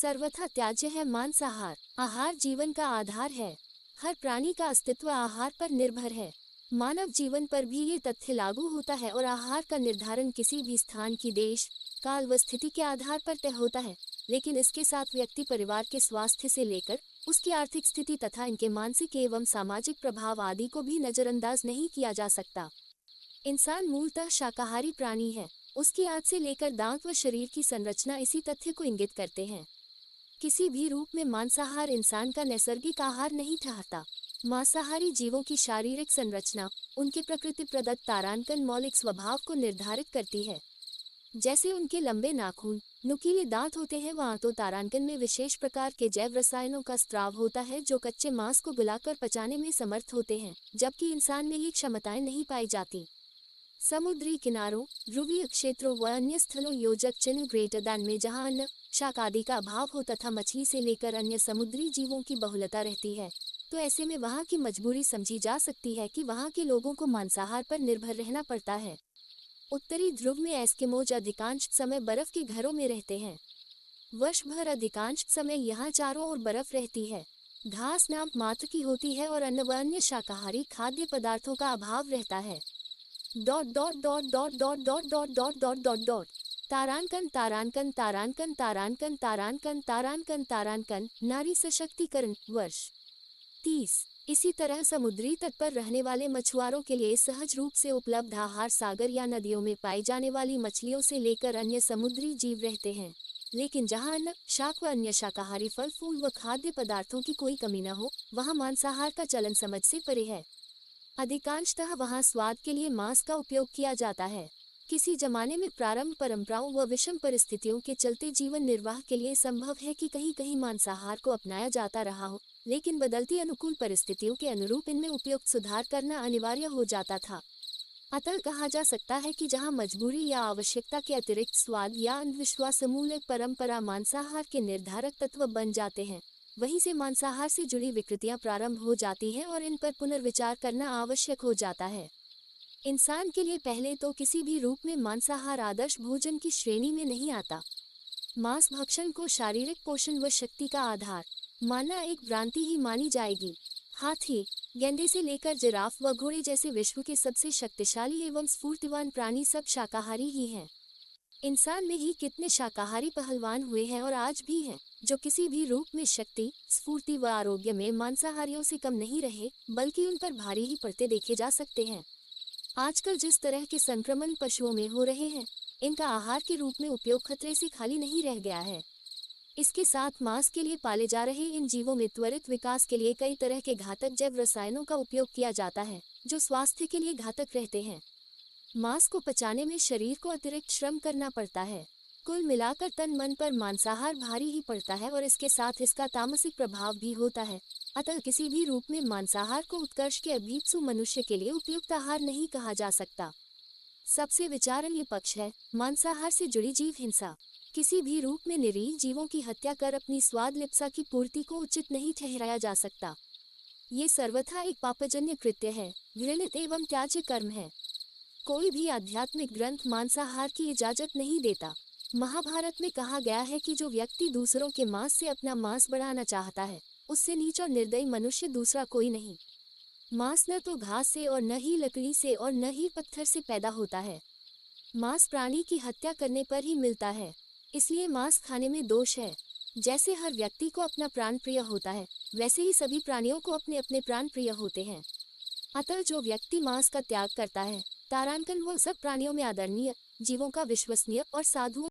सर्वथा त्याज्य है मांसाहार। आहार जीवन का आधार है। हर प्राणी का अस्तित्व आहार पर निर्भर है। मानव जीवन पर भी ये तथ्य लागू होता है और आहार का निर्धारण किसी भी स्थान की देश, काल व स्थिति के आधार पर तय होता है। लेकिन इसके साथ व्यक्ति परिवार के स्वास्थ्य से लेकर उसकी आर्थिक स्थिति तथा इनके मानसिक एवं सामाजिक प्रभाव आदि को भी नजरअंदाज नहीं किया जा सकता। इंसान मूलतः शाकाहारी प्राणी है। उसकी आंत से लेकर दांत व शरीर की संरचना इसी तथ्य को इंगित करते हैं। किसी भी रूप में मांसाहार इंसान का नैसर्गिक आहार नहीं ठहरता। मांसाहारी जीवों की शारीरिक संरचना उनके प्रकृति प्रदत्त तारांकन मौलिक स्वभाव को निर्धारित करती है। जैसे उनके लंबे नाखून, नुकीले दांत होते हैं, वहाँ तो तारांकन में विशेष प्रकार के जैव रसायनों का स्त्राव होता है जो कच्चे मांस को गलाकर पचाने में समर्थ होते हैं, जबकि इंसान में ये क्षमताएं नहीं पाई जाती। समुद्री किनारों, ध्रुवीय क्षेत्रों व अन्य स्थलों योजक चिन्ह ग्रेटर दैन में जहाँ अन्न, शाक आदि का अभाव हो तथा मछली से लेकर अन्य समुद्री जीवों की बहुलता रहती है, तो ऐसे में वहाँ की मजबूरी समझी जा सकती है कि वहाँ के लोगों को मांसाहार पर निर्भर रहना पड़ता है। उत्तरी ध्रुव में एस्किमोज अधिकांश समय बर्फ के घरों में रहते हैं। वर्ष भर अधिकांश समय यहाँ चारों ओर बर्फ रहती है। घास नाम मात्र की होती है और अन्न व अन्य शाकाहारी खाद्य पदार्थों का अभाव रहता है। Dot dot dot dot dot dot dot dot dot dot dot तारांकन तारांकन तारांकन तारांकन तारांकन तारांकन तारांकन नारी सशक्तिकरण। वर्ष 30। इसी तरह समुद्री तट पर रहने वाले मछुआरों के लिए सहज रूप से उपलब्ध आहार सागर या नदियों में पाई जाने वाली मछलियों से लेकर अन्य समुद्री जीव रहते हैं। लेकिन जहाँ अन्न, शाक व अन्य शाकाहारी फल फूल व खाद्य पदार्थों की कोई कमी न हो, वहाँ मांसाहार का चलन समझ से परे है। अधिकांशतः वहाँ स्वाद के लिए मांस का उपयोग किया जाता है। किसी जमाने में प्रारंभ परंपराओं व विषम परिस्थितियों के चलते जीवन निर्वाह के लिए संभव है कि कहीं कहीं मांसाहार को अपनाया जाता रहा हो, लेकिन बदलती अनुकूल परिस्थितियों के अनुरूप इनमें उपयुक्त सुधार करना अनिवार्य हो जाता था। अतः कहा जा सकता है कि जहाँ मजबूरी या आवश्यकता के अतिरिक्त स्वाद या अंधविश्वास मूलक परंपरा मांसाहार के निर्धारक तत्व बन जाते हैं, वहीं से मांसाहार से जुड़ी विकृतियां प्रारंभ हो जाती हैं और इन पर पुनर्विचार करना आवश्यक हो जाता है। इंसान के लिए पहले तो किसी भी रूप में मांसाहार आदर्श भोजन की श्रेणी में नहीं आता। मांस भक्षण को शारीरिक पोषण व शक्ति का आधार मानना एक भ्रांति ही मानी जाएगी। हाथी, गेंडे से लेकर जिराफ व घोड़े जैसे विश्व के सबसे शक्तिशाली एवं स्फूर्तिवान प्राणी सब शाकाहारी ही हैं। इंसान में ही कितने शाकाहारी पहलवान हुए हैं और आज भी हैं, जो किसी भी रूप में शक्ति, स्फूर्ति व आरोग्य में मांसाहारियों से कम नहीं रहे, बल्कि उन पर भारी ही पड़ते देखे जा सकते हैं। आजकल जिस तरह के संक्रमण पशुओं में हो रहे हैं, इनका आहार के रूप में उपयोग खतरे से खाली नहीं रह गया है। इसके साथ मांस के लिए पाले जा रहे इन जीवों में त्वरित विकास के लिए कई तरह के घातक जैव रसायनों का उपयोग किया जाता है, जो स्वास्थ्य के लिए घातक रहते हैं। मांस को पचाने में शरीर को अतिरिक्त श्रम करना पड़ता है। कुल मिलाकर तन मन पर मांसाहार भारी ही पड़ता है और इसके साथ इसका तामसिक प्रभाव भी होता है। अतः किसी भी रूप में मांसाहार को उत्कर्ष के अभीप्सु मनुष्य के लिए उपयुक्त आहार नहीं कहा जा सकता। सबसे विचारणीय पक्ष है मांसाहार से जुड़ी जीव हिंसा। किसी भी रूप में निरीह जीवों की हत्या कर अपनी स्वाद लिप्सा की पूर्ति को उचित नहीं ठहराया जा सकता। ये सर्वथा एक पापजन्य कृत्य है, घृणित एवं त्याज्य कर्म है। कोई भी आध्यात्मिक ग्रंथ मांसाहार की इजाजत नहीं देता। महाभारत में कहा गया है कि जो व्यक्ति दूसरों के मांस से अपना मांस बढ़ाना चाहता है, उससे नीच और निर्दयी मनुष्य दूसरा कोई नहीं। मांस न तो घास से और न ही लकड़ी से और न ही पत्थर से पैदा होता है। मांस प्राणी की हत्या करने पर ही मिलता है, इसलिए मांस खाने में दोष है। जैसे हर व्यक्ति को अपना प्राण प्रिय होता है, वैसे ही सभी प्राणियों को अपने अपने प्राण प्रिय होते हैं। अतः जो व्यक्ति मांस का त्याग करता है, तारांकन वो सब प्राणियों में आदरणीय, जीवों का विश्वसनीय और साधुओं